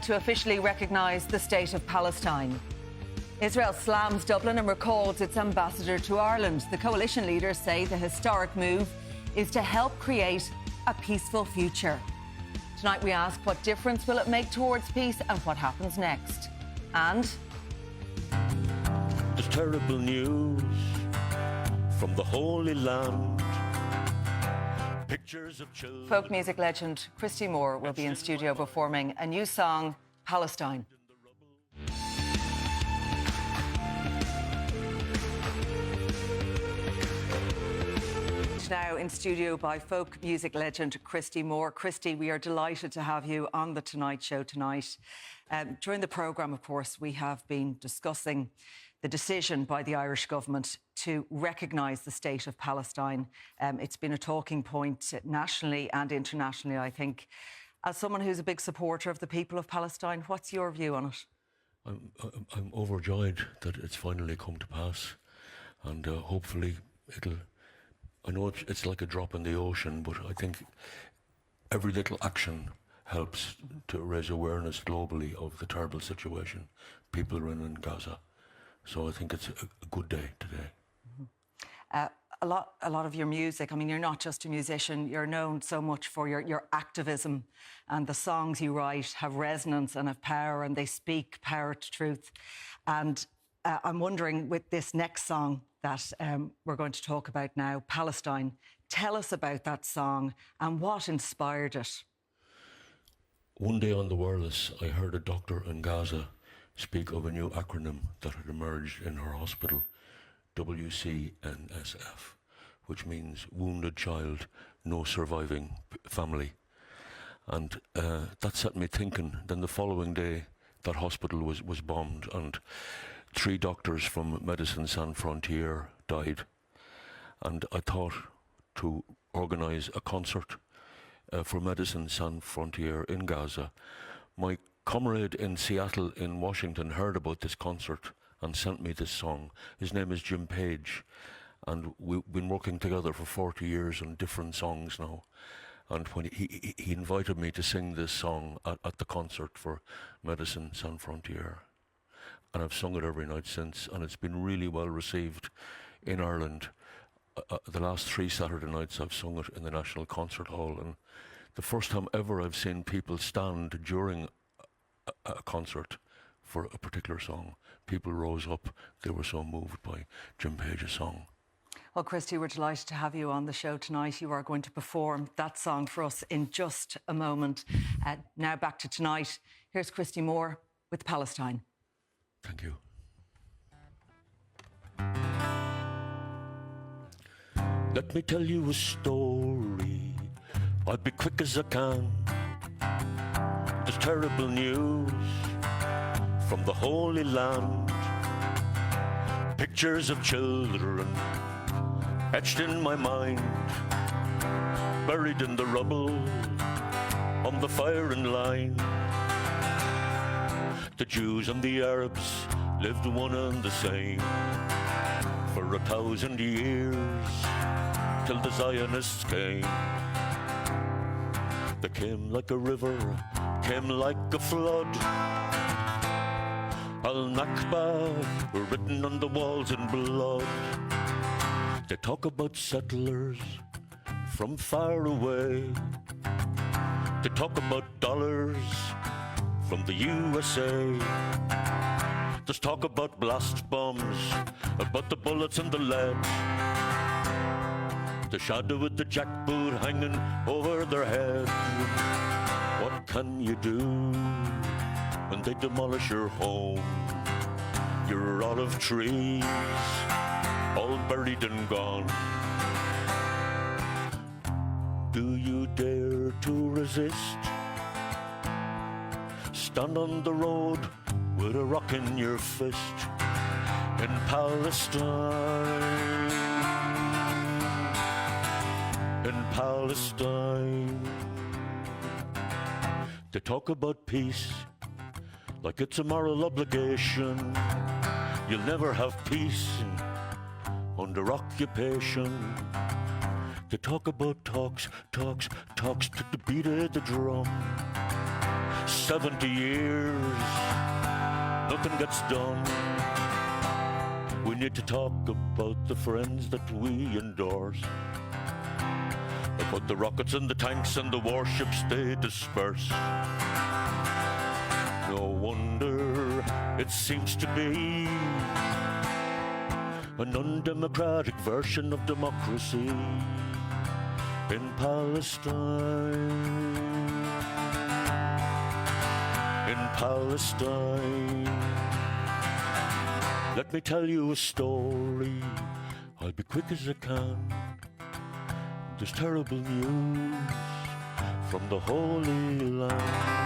To officially recognise the state of Palestine. Israel slams Dublin and recalls its ambassador to Ireland. The coalition leaders say the historic move is to help create a peaceful future. Tonight we ask, what difference will it make towards peace and what happens next? And there's terrible news from the Holy Land. Pictures of children. Folk music legend Christy Moore will be in studio performing a new song, Palestine. Now in studio by folk music legend Christy Moore. Christy, we are delighted to have you on The Tonight Show tonight. During the programme, of course, we have been discussing the decision by the Irish government to recognise the state of Palestine. It's been a talking point nationally and internationally, I think. As someone who's a big supporter of the people of Palestine, what's your view on it? I'm overjoyed that it's finally come to pass, and hopefully it'll... I know it's like a drop in the ocean, but I think every little action helps to raise awareness globally of the terrible situation people are in Gaza. So I think it's a good day today. Mm-hmm. A lot of your music, I mean, you're not just a musician, you're known so much for your activism, and the songs you write have resonance and have power, and they speak power to truth. And I'm wondering, with this next song that we're going to talk about now, Palestine, tell us about that song and what inspired it. One day on the wireless, I heard a doctor in Gaza speak of a new acronym that had emerged in her hospital, WCNSF, which means Wounded Child, No Surviving Family. And that set me thinking. Then the following day, that hospital was bombed, and 3 doctors from Médecins Sans Frontières died. And I thought to organise a concert for Médecins Sans Frontières in Gaza. My comrade in Seattle in Washington heard about this concert and sent me this song. His name is Jim Page, and we've been working together for 40 years on different songs now. And when he invited me to sing this song at the concert for Médecins Sans Frontières. And I've sung it every night since, and it's been really well received in Ireland. The last 3 Saturday nights I've sung it in the National Concert Hall, and the first time ever I've seen people stand during a concert for a particular song. People rose up, they were so moved by Jim Page's song. Well, Christy, we're delighted to have you on the show tonight. You are going to perform that song for us in just a moment. Now back to tonight. Here's Christy Moore with Palestine. Thank you. Let me tell you a story. I'll be quick as I can. There's terrible news from the Holy Land. Pictures of children etched in my mind, buried in the rubble on the firing line. The Jews and the Arabs lived one and the same for 1,000 years, till the Zionists came. They came like a river, came like a flood. Al-Nakba were written on the walls in blood. They talk about settlers from far away. They talk about dollars from the USA. There's talk about blast bombs, about the bullets and the lead. The shadow with the jackboot hanging over their head. What can you do when they demolish your home? Your olive trees, all buried and gone. Do you dare to resist? Stand on the road with a rock in your fist in Palestine. In Palestine. They talk about peace like it's a moral obligation. You'll never have peace under occupation. They talk about talks to the beat of the drum. 70 years, nothing gets done. We need to talk about the friends that we endorse, about the rockets and the tanks and the warships they disperse. No wonder it seems to be an undemocratic version of democracy in Palestine. In Palestine. Let me tell you a story, I'll be quick as I can. There's terrible news from the Holy Land.